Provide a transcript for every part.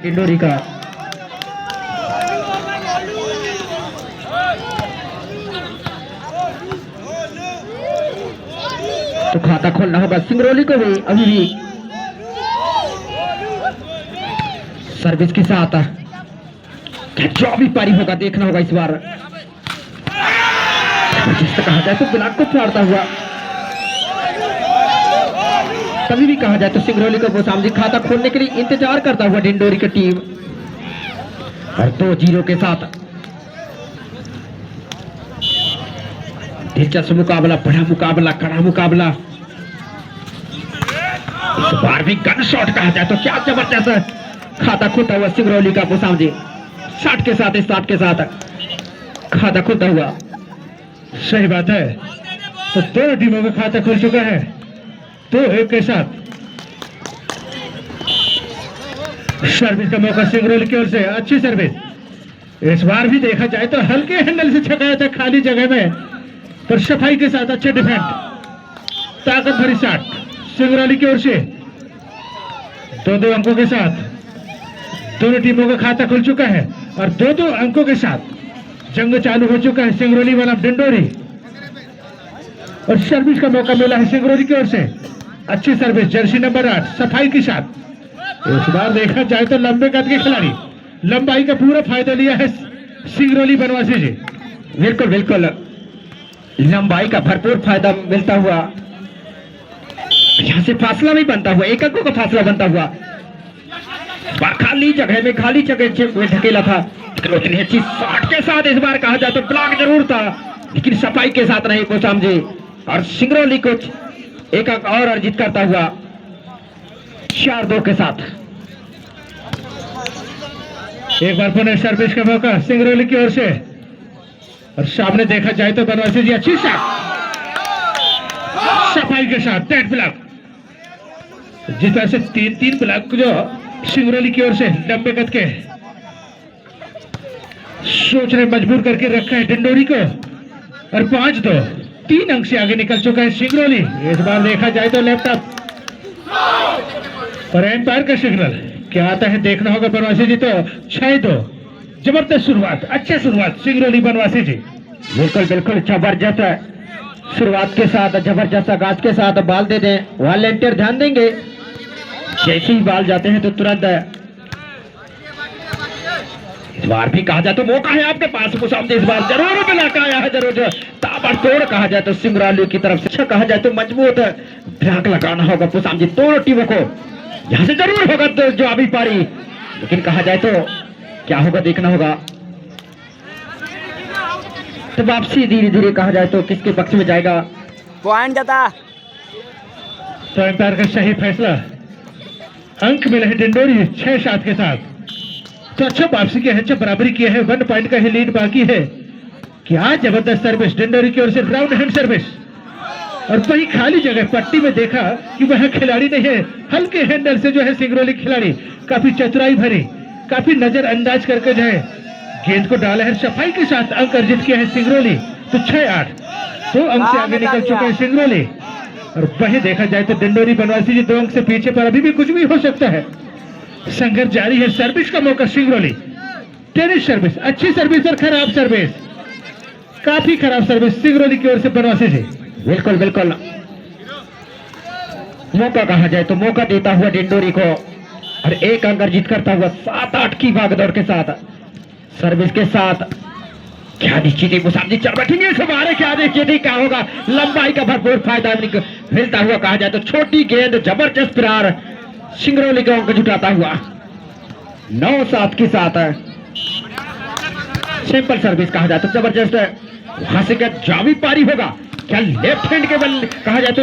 डिंडोरी का। तो खाता खोलना होगा सिंगरौली को भी। अभी भी सर्विस के साथ जो भी पारी होगा देखना होगा इस बार। जिस कहा जाए तो ब्लॉक को फाड़ता हुआ, तभी भी कहा जाए तो सिंगरौली को बोसामजी खाता खोलने के लिए इंतजार करता हुआ डिंडोरी की टीम। और 2-0 के साथ दिलचस्प मुकाबला, बड़ा मुकाबला, कड़ा मुकाबला। इस बार भी गन शॉट कहा जाए तो क्या जबरदस्त खाता खुलता हुआ सिंगरौली का बोसामजी। 60 के साथ, 60 के साथ खाता खुलता हुआ। सही बात है, तो दोनों टीमों का खाता खुल चुका है 2-1 के साथ। सर्विस का मौका सिंगरौली की ओर से, अच्छी सर्विस। इस बार भी देखा जाए तो हल्के हैंडल से छकाया था खाली जगह में, पर सफाई के साथ अच्छे डिफेंड, ताकत भरी शॉट सिंगरौली की ओर से। 2-2 अंकों के साथ दोनों टीमों का खाता खुल चुका है और 2-2 अंकों के साथ जंग चालू हो चुका है सिंगरौली वाला डिंडोरी। और सर्विस का मौका मिला है सिंगरौली की ओर से, अच्छी सर्विस, जर्सी नंबर 8 सफाई के साथ। इस बार देखा जाए तो लंबे कद के खिलाड़ी, लंबाई का पूरा फायदा लिया है सिंगरौली बनवासी जी। बिल्कुल बिल्कुल, लंबाई का भरपूर फायदा मिलता हुआ, यहां से फासला भी बनता हुआ, एक अंकों का फासला बनता हुआ। खाली जगह में, खाली जगह में ढकेला था, उतनी अच्छी शॉट के साथ इस बार कहा जाए तो ब्लॉक जरूर था, लेकिन सफाई के साथ नहीं बोसामजी। और सिंगरौली को एक अंक और अर्जित करता हुआ 4-2 के साथ। एक बार पुनः सर्विस का मौका सिंगरौली की ओर से, और सामने देखा जाए तो बनवासी जी अच्छी शॉट सफाई के साथ, डेड ब्लॉक। जिस तरह से 3-3 ब्लॉक जो सिंगरौली की ओर से लंबे कद के सोचने मजबूर करके रखा है डिंडोरी को। और 5-2 3 अंक से आगे निकल चुका है सिंगरौली। इस बार देखा जाए तो लैपटॉप और एम्पायर का सिग्नल क्या आता है देखना होगा बनवासी जी। तो 6-2 जबरदस्त शुरुआत, अच्छी शुरुआत सिंगरौली बनवासी जी। बिल्कुल बिल्कुल, जबरदस्त शुरुआत के साथ, जबरदस्त आगाज के साथ बाल दे दें, वॉलंटियर ध्यान देंगे। जैसे ही बाल जाते हैं तो तुरंत, इस बार भी कहा जाए तो मौका है आपके पास बोसामजी, इस बार जरूर ब्लॉक आया है, जरूर ताबड़तोड़ कहा जाए तो सिंगरौली की तरफ से। अच्छा कहा जाए तो मजबूत ब्लॉक लगाना होगा बोसामजी, दोनों टीमों को यहां से जरूर होगा तो जो अभी पारी, लेकिन कहा जाए तो क्या होगा देखना होगा। तो वापसी धीरे धीरे कहा जाए तो किसके पक्ष में जाएगा, पॉइंट जाता। तो एम्पायर का सही फैसला, अंक मिले हैं डिंडोरी 6-7 के साथ। तो अच्छा वापसी किया है, अच्छा बराबरी किया है, 1 पॉइंट का ही लीड बाकी है। क्या जबरदस्त सर्विस डिंडोरी की ओर से, राउंड हैंड सर्विस। और वही खाली जगह पट्टी में देखा कि वह खिलाड़ी नहीं है, हल्के हैंडल से जो है सिंगरौली खिलाड़ी काफी चतुराई भरी, काफी नजरअंदाज करके जो है गेंद को डाला है, सफाई के साथ अंक अर्जित किया है सिंगरौली। तो 6-8 2 अंक से आगे निकल चुका है सिंगरौली। और वही देखा जाए तो डिंडोरी बनवासी जी 2 अंक से पीछे, पर अभी भी कुछ भी हो सकता है, संघर्ष जारी है। सर्विस का मौका सिंगरौली, टेनिस सर्विस, अच्छी सर्विस और खराब सर्विस, काफी खराब सर्विस सिंगरौली की ओर से बनवासी जी। बिल्कुल बिल्कुल, मौका कहा जाए तो मौका देता हुआ डिंडोरी को, और एक अंक अर्जित करता हुआ 7-8 की भागदौड़ के साथ, सर्विस के साथ। क्या निश्चित ही बोसामजी चल बैठेंगे इस बारे, क्या देखिए क्या होगा। लंबाई का भरपूर फायदा मिलता हुआ कहा जाए तो छोटी गेंद, जबरदस्त प्रहार सिंगरौली का अंक जुटाता हुआ 9-7 के साथ। सिंपल सर्विस कहा जाए तो जबरदस्त, वहां से क्या जावी पारी होगा, क्या लेफ्ट हैंड के बल कहा जाए तो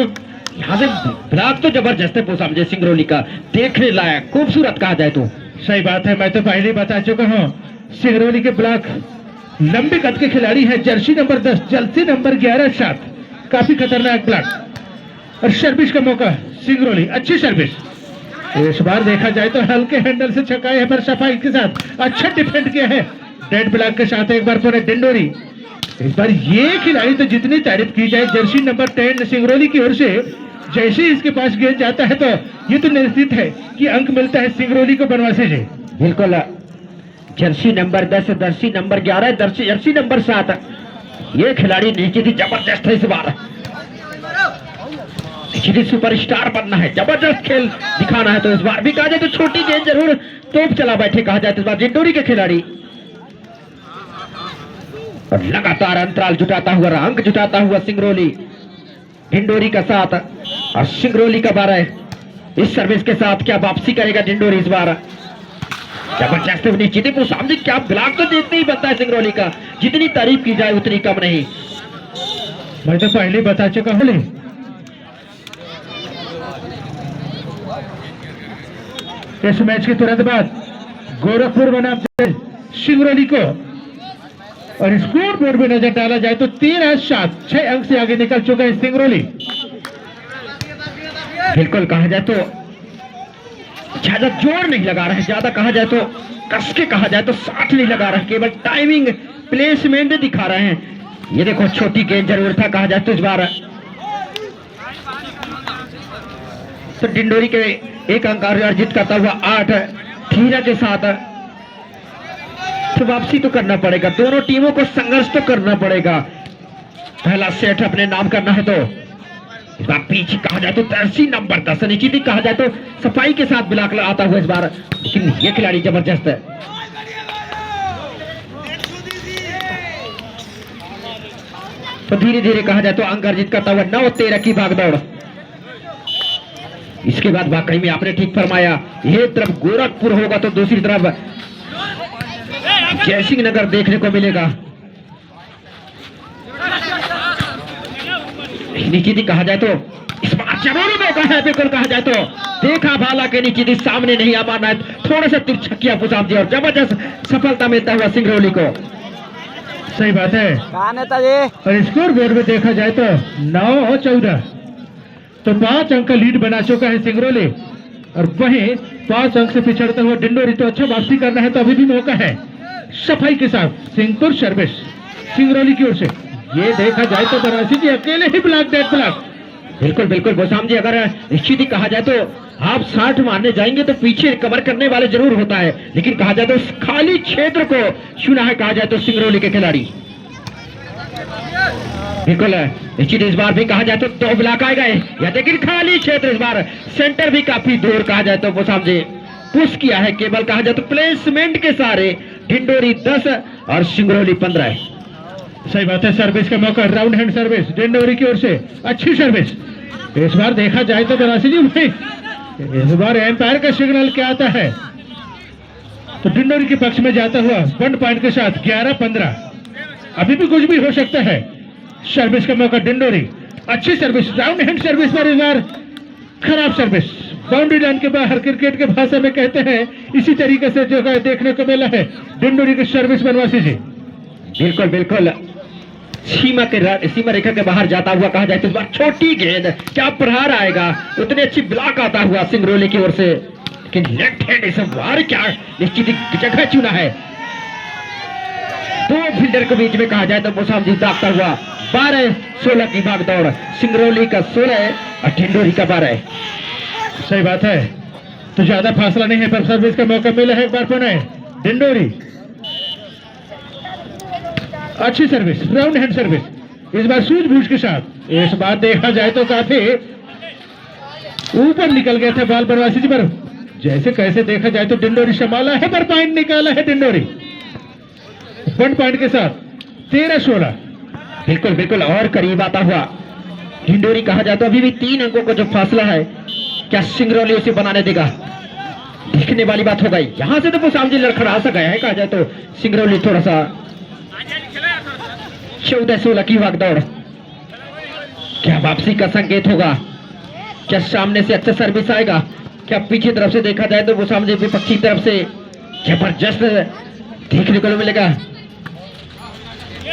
यहाँ से ब्लॉक तो जबरदस्त है बोसामजी सिंगरौली का, देखने लायक, खूबसूरत कहा जाए तो। सही बात है, मैं तो पहले ही बता चुका हूँ सिंगरौली के ब्लॉक लंबे कद के खिलाड़ी है, जर्सी नंबर 10 जर्सी नंबर 11 साथ, काफी खतरनाक ब्लॉक। और सर्विस का मौका सिंगरौली, अच्छी सर्विस। इस बार देखा जाए तो हल्के हैंडल से छकाए है, पर सफाई के साथ अच्छा डिफेंड किया है डेड ब्लॉक के साथ। एक बार पूरे डिंडोरी, इस बार ये खिलाड़ी तो जितनी तारीफ की जाए, जर्सी नंबर 10 सिंगरौली की ओर से जैसे ही इसके पास गेंद जाता है तो ये तो निश्चित है कि अंक मिलता है सिंगरौली को बनवासी जी। बिल्कुल Jersey number 10, Jersey number 11, Jersey number 7, ये खिलाड़ी निश्चित ही जबरदस्त है इस बार। निश्चित ही सुपरस्टार बनना है, जबरदस्त खेल दिखाना है। तो इस बार भी कहा जाए तो छोटी गेंद जरूर तोप चला बैठे कहा जाए तो इस बार डिंडोरी के खिलाड़ी। और लगातार अंतराल जुटाता हुआ, अंक जुटाता हुआ सिंगरौली डिंडोरी का साथ। और सिंगरौली का 12 इस सर्विस के साथ क्या वापसी करेगा डिंडोरी इस बार। जबरदस्त निश्चित ही सामने क्या ब्लॉक तो देखते ही बनता है सिंगरौली का, जितनी तारीफ की जाए उतनी कम नहीं। मैं तो पहले बता चुका हूं। इस मैच के तुरंत बाद गोरखपुर बनाम सिंगरौली को, और स्कोर बोर्ड में नजर डाला जाए तो 13-7 6 अंक से आगे निकल चुका है सिंगरौली। बिल्कुल कहा जाए तो ज्यादा जोर नहीं लगा रहे, ज्यादा कहा जाए तो कस के कहा जाए तो साथ नहीं लगा रहे, केवल टाइमिंग प्लेसमेंट दिखा रहे हैं। ये देखो छोटी गेंद जरूर था कहा जाए तो इस बार। तो डिंडोरी के एक अंक अर्जित करता हुआ 8 धीरा के साथ। तो वापसी तो करना पड़ेगा, दोनों टीमों को संघर्ष तो करना पड़ेगा। पहला सेट अपने नाम करना है तो इस बार पीछे कहा जाए तो जर्सी नंबर 10 निश्चित ही कहा जाए तो सफाई के साथ ब्लॉक आता हुआ इस बार। लेकिन ये खिलाड़ी जबरदस्त है। तो धीरे धीरे कहा जाए तो अंक अर्जित करता हुआ 9-13 की भागदौड़। इसके बाद वाकई में आपने ठीक फरमाया, ये तरफ गोरखपुर होगा तो दूसरी तरफ जयसिंह नगर देखने को मिलेगा। निश्चित ही कहा जाए तो इस बार जरूरी मौका है, बिल्कुल कहा जाए तो देखा भाला के निश्चित ही सामने नहीं आ पाना है, थोड़ा सा तिरछकिया पुसाम दिया और जबरदस्त सफलता मिलता हुआ सिंगरौली को। सही बात है। और स्कोर बोर्ड में देखा जाए तो 9-14 तो 5 अंक का लीड बना चुका है सिंगरौली, और वहीं 5 अंक से पिछड़ता हुआ डिंडोरी। तो अच्छा वापसी करना है तो अभी भी मौका है। सफाई के साथ सिंहपुर सर्विस सिंगरौली की ओर से। ये देखा जाए तो बनारसी जी अकेले ही ब्लॉक, डेड ब्लॉक। बिल्कुल बिल्कुल गोसाम जी, अगर निश्चित ही कहा जाए तो आप 60 मारने जाएंगे तो पीछे कवर करने वाले जरूर होता है, लेकिन कहा जाए तो उस खाली क्षेत्र को चुना है कहा जाए तो सिंगरौली के खिलाड़ी। बिल्कुल निश्चित इस बार भी कहा जाए तो 2 ब्लॉक आए गए, लेकिन खाली क्षेत्र इस बार सेंटर भी काफी दूर कहा जाए तो गोसाम जी पुश किया है। केवल कहा जाए तो प्लेसमेंट के सारे डिंडोरी 10 और सिंगरौली 15। सही बात है। सर्विस का मौका, राउंड हैंड सर्विस डिंडोरी की ओर से, अच्छी सर्विस। इस बार देखा जाए तो बनारसी जी भाई इस बार एम्पायर का सिग्नल क्या आता है तो डिंडोरी के पक्ष में जाता हुआ 1 पॉइंट के साथ 11-15। अभी भी कुछ भी हो सकता है। सर्विस का मौका डिंडोरी, अच्छी सर्विस, राउंड हैंड सर्विस पर इस बार खराब सर्विस, बाउंड्री लाइन के बाहर। क्रिकेट के भाषा में कहते हैं इसी तरीके से जो देखने को मिला है डिंडोरी की सर्विस बनवासी जी। बिल्कुल बिल्कुल सीमा रेखा के बाहर जाता हुआ कहा जाए तो इस बार छोटी गेंद, क्या प्रहार आएगा, उतनी अच्छी ब्लॉक आता हुआ सिंगरौली की ओर से। लेकिन लेफ्ट हैंड इस बार क्या निश्चित जगह चुना है। 2 फील्डर के बीच में कहा जाए तो गोसाम जी दागता हुआ 12-16 की भागदौड़, सिंगरौली का 16 और डिंडोरी का 12। सही बात है। तो ज्यादा फासला नहीं है, पर सर्विस का मौका मिला है एक बार पुनः डिंडोरी। अच्छी सर्विस, राउंड हैंड सर्विस, इस बार सूझबूझ के साथ। इस बार देखा जाए तो काफी ऊपर निकल गया था बाल बनवासी जी, पर जैसे कैसे देखा जाए तो डिंडोरी संभाला है, पर पॉइंट निकाला है डिंडोरी 1 पॉइंट के साथ 13-16। बिल्कुल बिल्कुल और करीब आता हुआ डिंडोरी कहा जाए तो अभी भी 3 अंकों का जो फासला है, क्या सिंगरौली उसे बनाने देगा, देखने वाली बात हो गई। यहां से तो गोसाम जी लड़खड़ा सा गया है कहा जाए तो सिंगरौली थोड़ा सा। 14-16 की भागदौड़, क्या वापसी का संकेत होगा, क्या सामने से अच्छा सर्विस आएगा, क्या पीछे तरफ से देखा जाए तो गोसाम जी विपक्षी तरफ से जबरदस्त देखने को मिलेगा।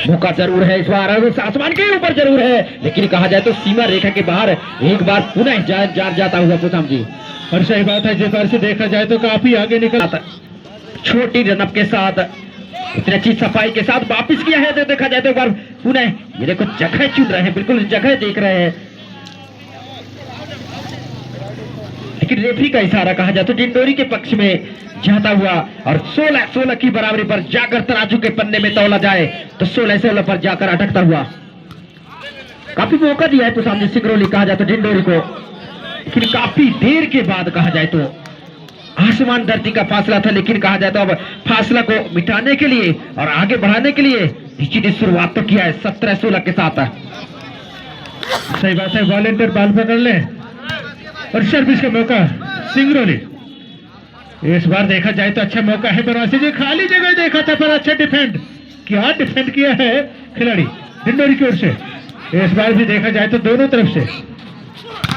मौका जरूर है इस बार, आसमान के ऊपर जरूर है, लेकिन कहा जाए तो सीमा रेखा के बाहर एक बार पुनः जाता हुआ गोसाम जी। और सही बात है, जिस बार से देखा जाए तो काफी आगे निकल आता, छोटी रनअप के साथ, इतनी अच्छी सफाई के साथ वापिस किया है। तो देखा जाए तो एक बार पुनः ये देखो जगह चुन रहे हैं, बिल्कुल जगह देख रहे हैं, लेकिन रेफरी का इशारा कहा जाए तो डिंडोरी के पक्ष में जाता हुआ और 16-16 की बराबरी पर जाकर तराजू के पन्ने में तौला जाए तो 16-16 पर जाकर अटकता हुआ। काफी मौका दिया है तो सामने सिंगरौली कहा जाए तो डिंडोरी को, लेकिन काफी देर के बाद कहा जाए तो आसमान धरती का फासला था, लेकिन कहा जाए तो अब फासला को मिटाने के लिए और आगे बढ़ाने के लिए डीची ने शुरुआत तो किया है 17-16 के साथ। सही बात है, वॉलेंटियर बॉल पकड़ ले और सर्विस का मौका सिंगरौली। इस बार देखा जाए तो अच्छा मौका है बनवासी जी, खाली जगह देखा था पर अच्छा डिफेंड, क्या डिफेंड किया है खिलाड़ी डिंडोरी की ओर से। इस बार भी देखा जाए तो दोनों तरफ से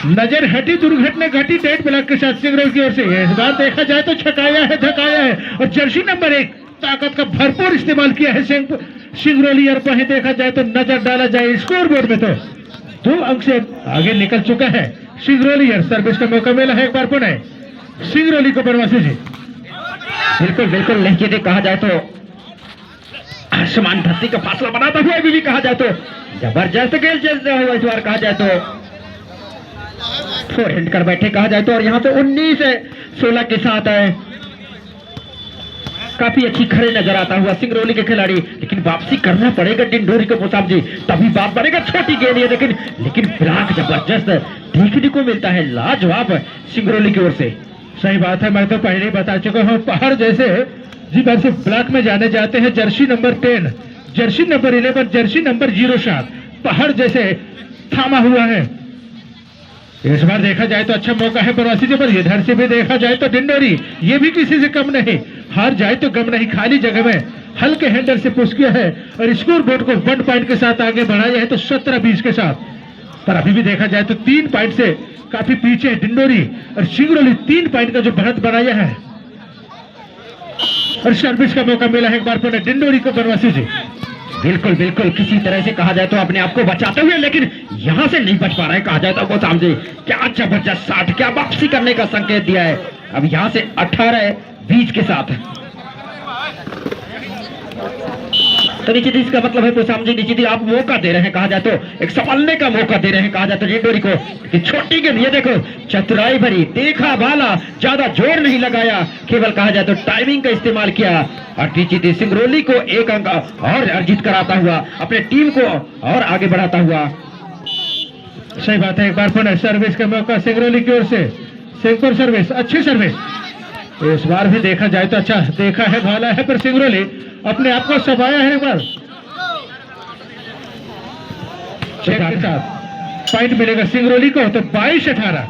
नजर हटी, दुर्घटना घटी डेड ब्लॉक के साथ सिंगरौली की ओर से। इस बार देखा जाए तो छकाया है, धकाया है और जर्सी नंबर 1 ताकत का भरपूर इस्तेमाल किया है सिंगरौली। और वहीं देखा जाए तो नजर डाला जाए स्कोर बोर्ड में तो 2 अंक से आगे निकल चुका है सिंगरौली। सर्विस का मौका मिला है एक बार पुनः सिंगरौली को बनवासी जी। बिल्कुल बिल्कुल लहजे ने कहा जाए तो आसमान धरती का फासला बनाता हुआ भी कहा जाए तो जबरदस्त खेल चलता हुआ इस बार कहा जाए तो फोरहैंड कर बैठे कहा जाए तो। और यहाँ पे 19-16 के साथ है, काफी अच्छी खड़े नजर आता हुआ सिंगरौली के खिलाड़ी, लेकिन वापसी करना पड़ेगा डिंडोरी को मुसाब जी, तभी बात बनेगा। छोटी गेंद है लेकिन ब्लॉक जबरदस्त देखने को मिलता है, लाजवाब सिंगरौली की ओर से। सही बात है, मैं तो पहले ही बता चुका हूँ, पहाड़ जैसे जी वैसे ब्लॉक में जाने जाते हैं Jersey number 10, Jersey number 11, Jersey number 07, पहाड़ जैसे थामा हुआ है। इस बार देखा जाए तो अच्छा मौका है बनवासी जी पर, इधर से भी देखा जाए तो डिंडोरी ये भी किसी से कम नहीं, हार जाए तो गम नहीं, खाली जगह में हल्के हैंडल से पुश किया है और स्कोर बोर्ड को 1 पॉइंट के साथ आगे बढ़ाया है तो 17-20 के साथ। पर अभी भी देखा जाए तो 3 पॉइंट से काफी पीछे है डिंडोरी और सिंगरौली 3 पॉइंट का जो बढ़त बनाया है। और सर्विस का मौका मिला है एक बार पुनः डिंडोरी को बनवासी जी। बिल्कुल बिल्कुल किसी तरह से कहा जाए तो अपने आप को बचाते हुए, लेकिन यहां से नहीं बच पा रहा है कहा जाए तो वो सामने क्या जबरदस्त 60 क्या वापसी करने का संकेत दिया है अब यहां से 18-20 के साथ। तो निश्चित इसका मतलब है तो सामने निश्चित आप मौका दे रहे हैं कहा जाए तो, एक संभलने का मौका दे रहे हैं कहा जाए तो डिंडोरी को कि छोटी गेंद ये देखो चतुराई भरी, देखा भाला, ज्यादा जोर नहीं लगाया, केवल कहा जाए तो टाइमिंग का इस्तेमाल किया और निश्चित सिंगरौली को 1 अंक और अर्जित कराता हुआ, अपने टीम को और आगे बढ़ाता हुआ। सही बात है, एक बार पुनः सर्विस का मौका सिंगरौली की ओर से, सिंगपुर सर्विस, अच्छी सर्विस। इस बार भी देखा जाए तो अच्छा देखा है, भाला है पर सिंगरौली अपने आप को सफाया है। एक बार चेक के साथ पॉइंट मिलेगा सिंगरौली को तो 22-18।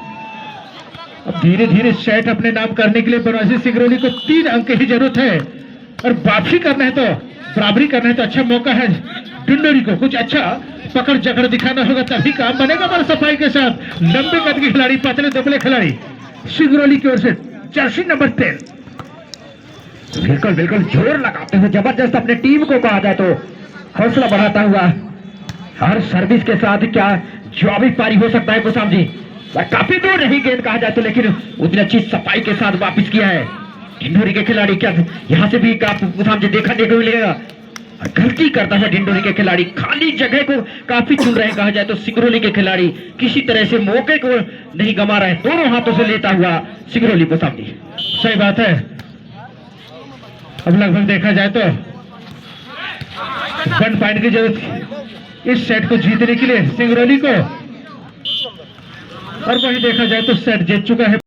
अब धीरे धीरे सेट अपने नाम करने के लिए बनवासी सिंगरौली को 3 अंक की जरूरत है और वापसी करना है तो बराबरी करना है तो अच्छा मौका है डिंडोरी को, कुछ अच्छा पकड़ जकड़ दिखाना होगा तभी काम बनेगा। पर सफाई के साथ लंबे कद के खिलाड़ी, पतले दुबले खिलाड़ी सिंगरौली की ओर से जर्सी नंबर 10। बिल्कुल बिल्कुल जोर लगाते हुए जबरदस्त अपने टीम को कहा जाए तो हौसला बढ़ाता हुआ हर सर्विस के साथ क्या जवाबी पारी हो सकता है कुसाम जी। काफी दूर रही गेंद कहा जाए तो, लेकिन उतनी अच्छी सफाई के साथ वापस किया है डिंडोरी के खिलाड़ी। क्या यहां से भी कुसाम जी देखने को मिलेगा गलती करता है डिंडोरी के खिलाड़ी, खाली जगह को काफी चुन रहे हैं कहा जाए तो सिंगरौली के खिलाड़ी, किसी तरह से मौके को नहीं गंवा रहे, दोनों हाथों से लेता हुआ सिंगरौली को सामने। सही बात है, अब लगभग देखा जाए तो 1 पॉइंट की जरूरत इस सेट को जीतने के लिए सिंगरौली को, और वहीं देखा जाए तो सेट जीत चुका है।